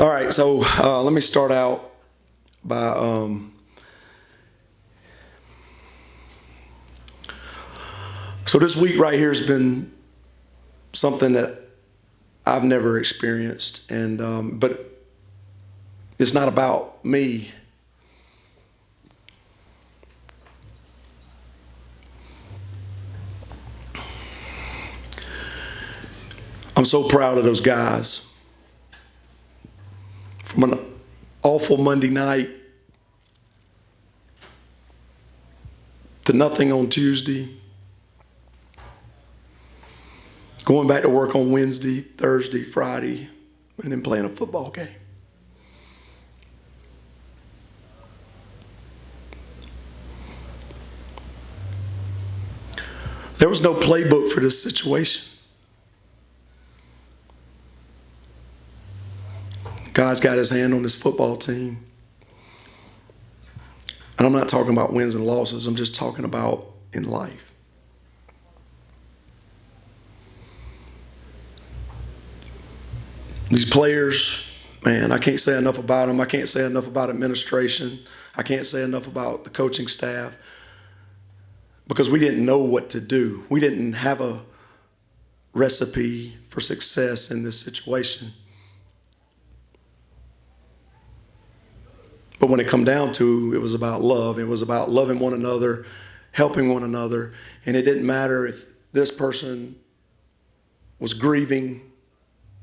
All right, so let me start out by so this week right here has been something that I've never experienced, and but it's not about me. I'm so proud of those guys. From an awful Monday night to nothing on Tuesday, going back to work on Wednesday, Thursday, Friday, and then playing a football game. There was no playbook for this situation. God's got his hand on this football team. And I'm not talking about wins and losses. I'm just talking about in life. These players, man, I can't say enough about them. I can't say enough about administration. I can't say enough about the coaching staff because we didn't know what to do. We didn't have a recipe for success in this situation. But when it come down to, it was about love. It was about loving one another, helping one another. And it didn't matter if this person was grieving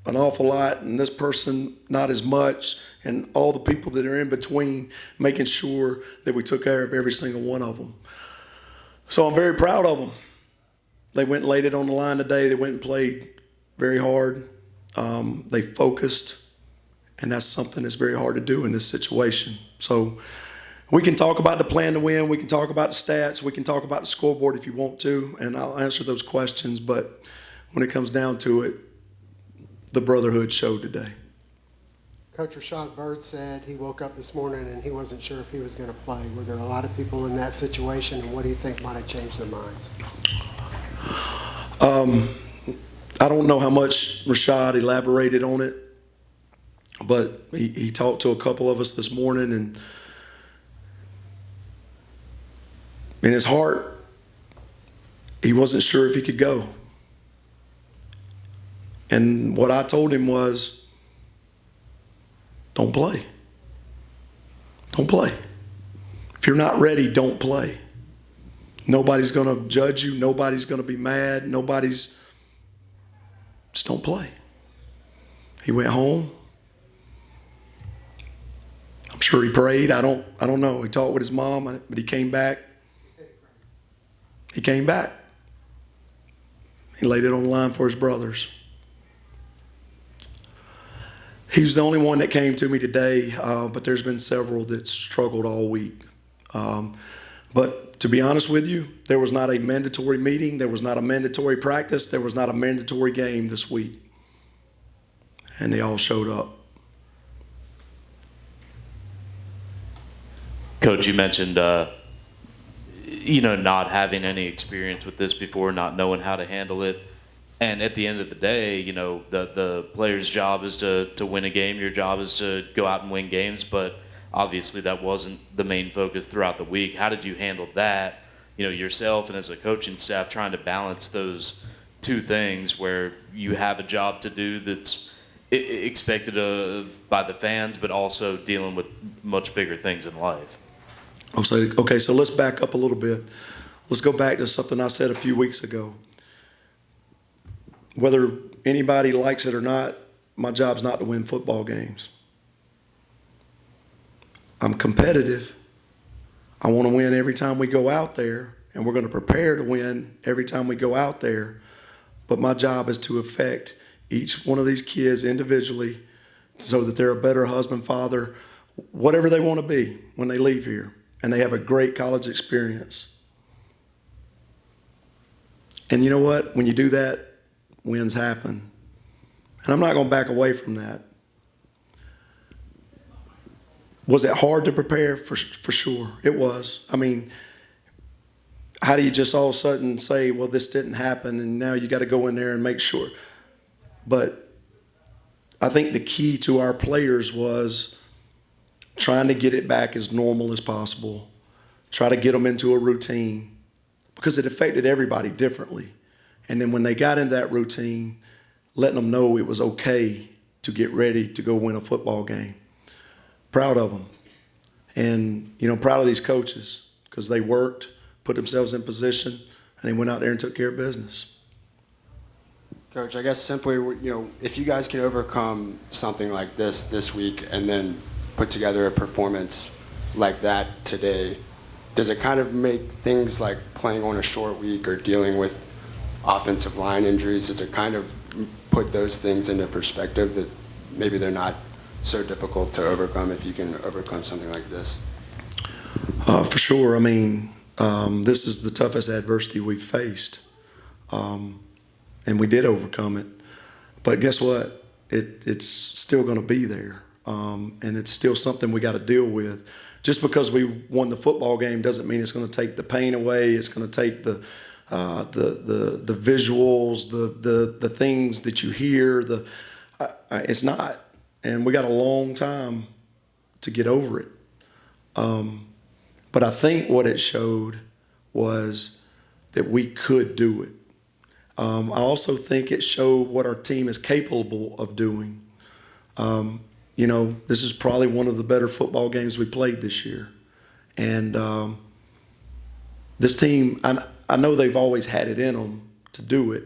an awful lot and this person not as much, and all the people that are in between, making sure that we took care of every single one of them. So I'm very proud of them. They went and laid it on the line today. They went and played very hard. They focused. And that's something that's very hard to do in this situation. So we can talk about the plan to win. We can talk about the stats. We can talk about the scoreboard if you want to, and I'll answer those questions. But when it comes down to it, the brotherhood showed today. Coach Rashad Bird said he woke up this morning and he wasn't sure if he was going to play. Were there a lot of people in that situation, and what do you think might have changed their minds? I don't know how much Rashad elaborated on it. But he talked to a couple of us this morning, and in his heart, he wasn't sure if he could go. And what I told him was, don't play. Don't play. If you're not ready, don't play. Nobody's going to judge you. Nobody's going to be mad. Just don't play. He went home. I'm sure he prayed. I don't know. He talked with his mom, but he came back. He came back. He laid it on the line for his brothers. He's the only one that came to me today, but there's been several that struggled all week. But to be honest with you, there was not a mandatory meeting. There was not a mandatory practice. There was not a mandatory game this week. And they all showed up. Coach, you mentioned, not having any experience with this before, not knowing how to handle it. And at the end of the day, the player's job is to win a game. Your job is to go out and win games. But obviously that wasn't the main focus throughout the week. How did you handle that, yourself and as a coaching staff, trying to balance those two things where you have a job to do that's expected by the fans, but also dealing with much bigger things in life? Okay, so let's back up a little bit. Let's go back to something I said a few weeks ago. Whether anybody likes it or not, my job's not to win football games. I'm competitive. I want to win every time we go out there, and we're going to prepare to win every time we go out there. But my job is to affect each one of these kids individually so that they're a better husband, father, whatever they want to be when they leave here. And they have a great college experience. And you know what? When you do that, wins happen. And I'm not going to back away from that. Was it hard to prepare? For sure. It was. I mean, how do you just all of a sudden say, well, this didn't happen, and now you got to go in there and make sure? But I think the key to our players was trying to get it back as normal as possible, try to get them into a routine because it affected everybody differently. And then when they got into that routine, letting them know it was okay to get ready to go win a football game. Proud of them. And, proud of these coaches because they worked, put themselves in position, and they went out there and took care of business. Coach, I guess simply, if you guys can overcome something like this week and then put together a performance like that today, does it kind of make things like playing on a short week or dealing with offensive line injuries, does it kind of put those things into perspective that maybe they're not so difficult to overcome if you can overcome something like this? For sure. I mean, this is the toughest adversity we've faced. And we did overcome it. But guess what? It's still going to be there. And it's still something we got to deal with. Just because we won the football game doesn't mean it's going to take the pain away. It's going to take the visuals, the things that you hear. It's not. And we got a long time to get over it. But I think what it showed was that we could do it. I also think it showed what our team is capable of doing. This is probably one of the better football games we played this year. And this team, I know they've always had it in them to do it.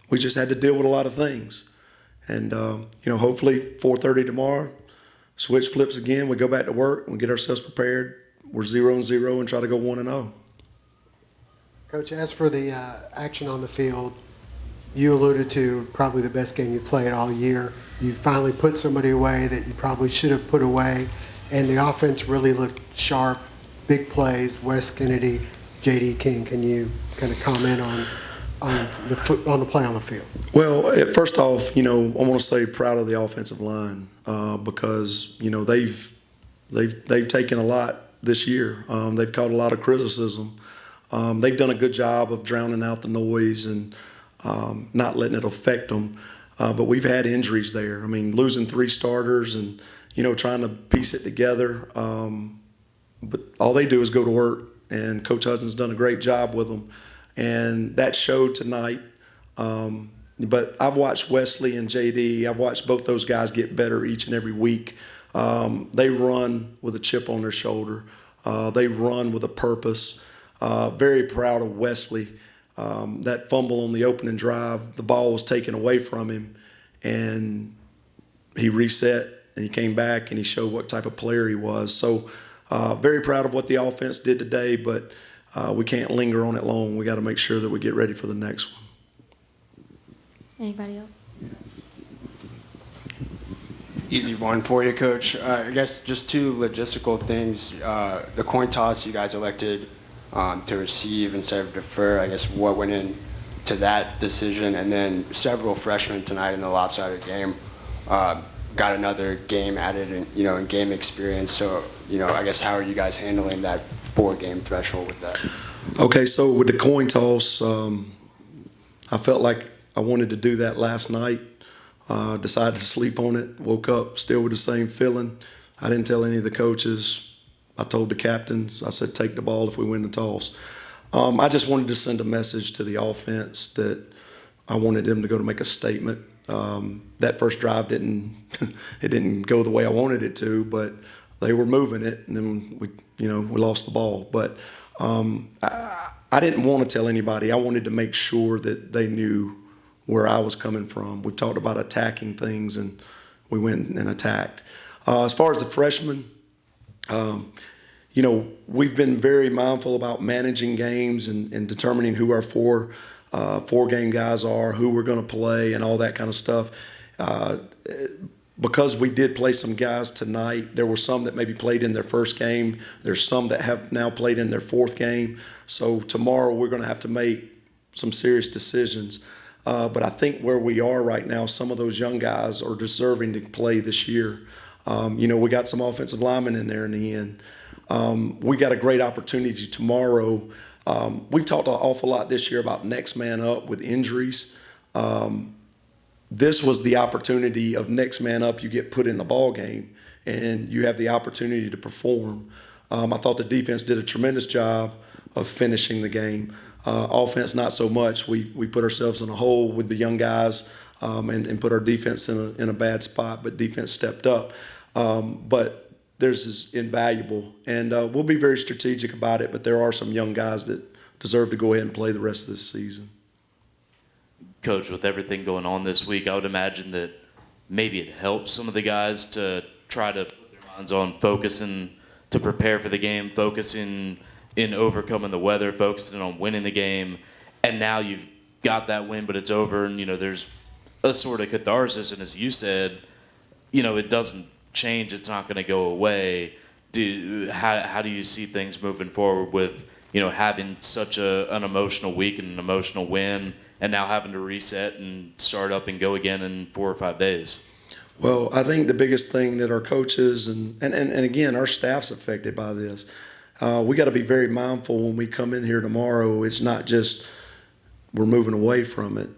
We just had to deal with a lot of things. And, hopefully 4:30 tomorrow, switch flips again. We go back to work and we get ourselves prepared. We're 0-0 and try to go 1-0. Coach, as for the action on the field, you alluded to probably the best game you played all year. You finally put somebody away that you probably should have put away, and the offense really looked sharp, big plays, Wes Kennedy, J.D. King. Can you kind of comment on the play on the field? Well, first off, I want to say proud of the offensive line because they've taken a lot this year. They've caught a lot of criticism. They've done a good job of drowning out the noise and not letting it affect them. But we've had injuries there. I mean, losing 3 starters and trying to piece it together. But all they do is go to work, and Coach Hudson's done a great job with them. And that showed tonight. But I've watched Wesley and JD. I've watched both those guys get better each and every week. They run with a chip on their shoulder. They run with a purpose. Very proud of Wesley. That fumble on the opening drive, the ball was taken away from him, and he reset, and he came back, and he showed what type of player he was. So very proud of what the offense did today, but we can't linger on it long. We got to make sure that we get ready for the next one. Anybody else? Easy one for you, Coach. I guess just 2 logistical things. The coin toss you guys elected to receive instead of defer. I guess what went into that decision, and then several freshmen tonight in the lopsided game got another game added in game experience. So I guess how are you guys handling that 4-game threshold with that? Okay, so with the coin toss, I felt like I wanted to do that last night. Decided to sleep on it. Woke up still with the same feeling. I didn't tell any of the coaches. I told the captains, I said, take the ball if we win the toss. I just wanted to send a message to the offense that I wanted them to go to make a statement. That first drive didn't go the way I wanted it to, but they were moving it, and then we lost the ball. But I didn't want to tell anybody. I wanted to make sure that they knew where I was coming from. We've talked about attacking things, and we went and attacked. As far as the freshmen, we've been very mindful about managing games and determining who our four-game guys are, who we're going to play, and all that kind of stuff. Because we did play some guys tonight, there were some that maybe played in their first game. There's some that have now played in their 4th game. So tomorrow we're going to have to make some serious decisions. But I think where we are right now, some of those young guys are deserving to play this year. We got some offensive linemen in there in the end. We got a great opportunity tomorrow. We've talked an awful lot this year about next man up with injuries. this was the opportunity of next man up. You get put in the ball game, and you have the opportunity to perform. I thought the defense did a tremendous job of finishing the game. Offense, not so much. We put ourselves in a hole with the young guys and put our defense in a bad spot, but defense stepped up. But theirs is invaluable, and we'll be very strategic about it, but there are some young guys that deserve to go ahead and play the rest of this season. Coach, with everything going on this week, I would imagine that maybe it helps some of the guys to try to put their minds on focusing to prepare for the game, focusing in overcoming the weather, focusing on winning the game, and now you've got that win, but it's over, and there's a sort of catharsis, and as you said, it doesn't change, it's not going to go away. How do you see things moving forward with having such an emotional week and an emotional win, and now having to reset and start up and go again in 4 or 5 days? Well, I think the biggest thing that our coaches and again, our staff's affected by this. We got to be very mindful when we come in here tomorrow. It's not just we're moving away from it.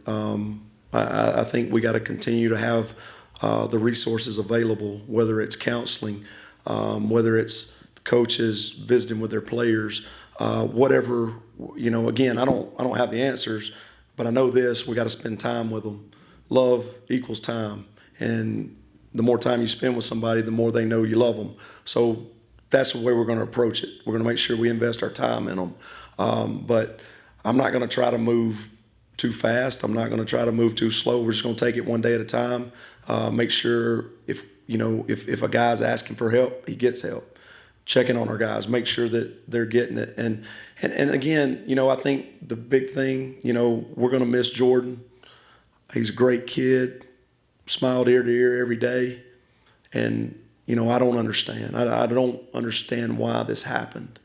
I think we got to continue to have the resources available, whether it's counseling, whether it's coaches visiting with their players, whatever. Again, I don't have the answers, but I know this: we got to spend time with them. Love equals time. And the more time you spend with somebody, the more they know you love them. So that's the way we're going to approach it. We're going to make sure we invest our time in them. But I'm not going to try to move too fast. I'm not going to try to move too slow. We're just going to take it one day at a time. Make sure if a guy's asking for help, he gets help. Checking on our guys, make sure that they're getting it. And again, I think the big thing, we're going to miss Jordan. He's a great kid. Smiled ear to ear every day, and I don't understand. I don't understand why this happened,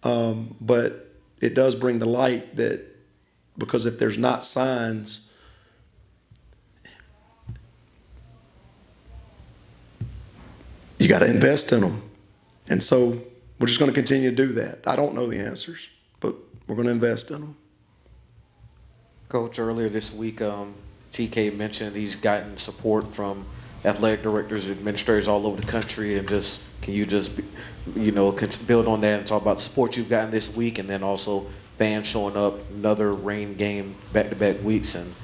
but it does bring to light that because if there's not signs, you got to invest in them, and so we're just going to continue to do that. I don't know the answers, but we're going to invest in them. Coach, earlier this week, TK mentioned he's gotten support from athletic directors, administrators all over the country, and can you build on that and talk about the support you've gotten this week, and then also fans showing up, another rain game, back-to-back weeks, and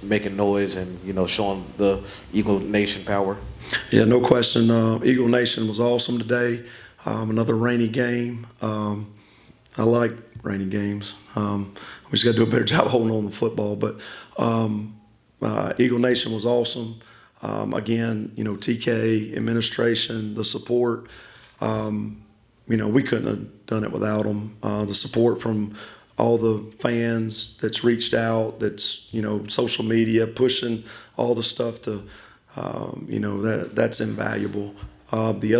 making noise and showing the Eagle Nation power. Yeah, no question. Eagle Nation was awesome today. Another rainy game. I like rainy games. We just got to do a better job holding on to football, but. Eagle Nation was awesome. Again, TK, administration, the support, we couldn't have done it without them. The support from all the fans that's reached out, that's, social media, pushing all the stuff to, that's invaluable. The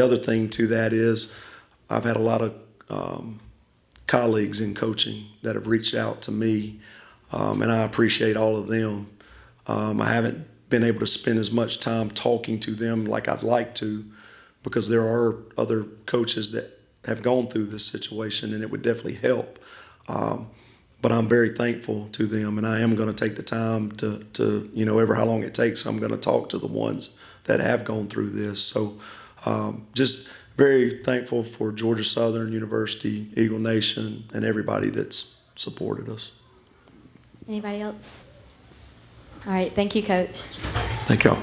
other thing to that is I've had a lot of colleagues in coaching that have reached out to me. And I appreciate all of them. I haven't been able to spend as much time talking to them like I'd like to, because there are other coaches that have gone through this situation, and it would definitely help. But I'm very thankful to them, and I am going to take the time to ever how long it takes, I'm going to talk to the ones that have gone through this. So just very thankful for Georgia Southern University, Eagle Nation, and everybody that's supported us. Anybody else? All right, thank you, Coach. Thank y'all.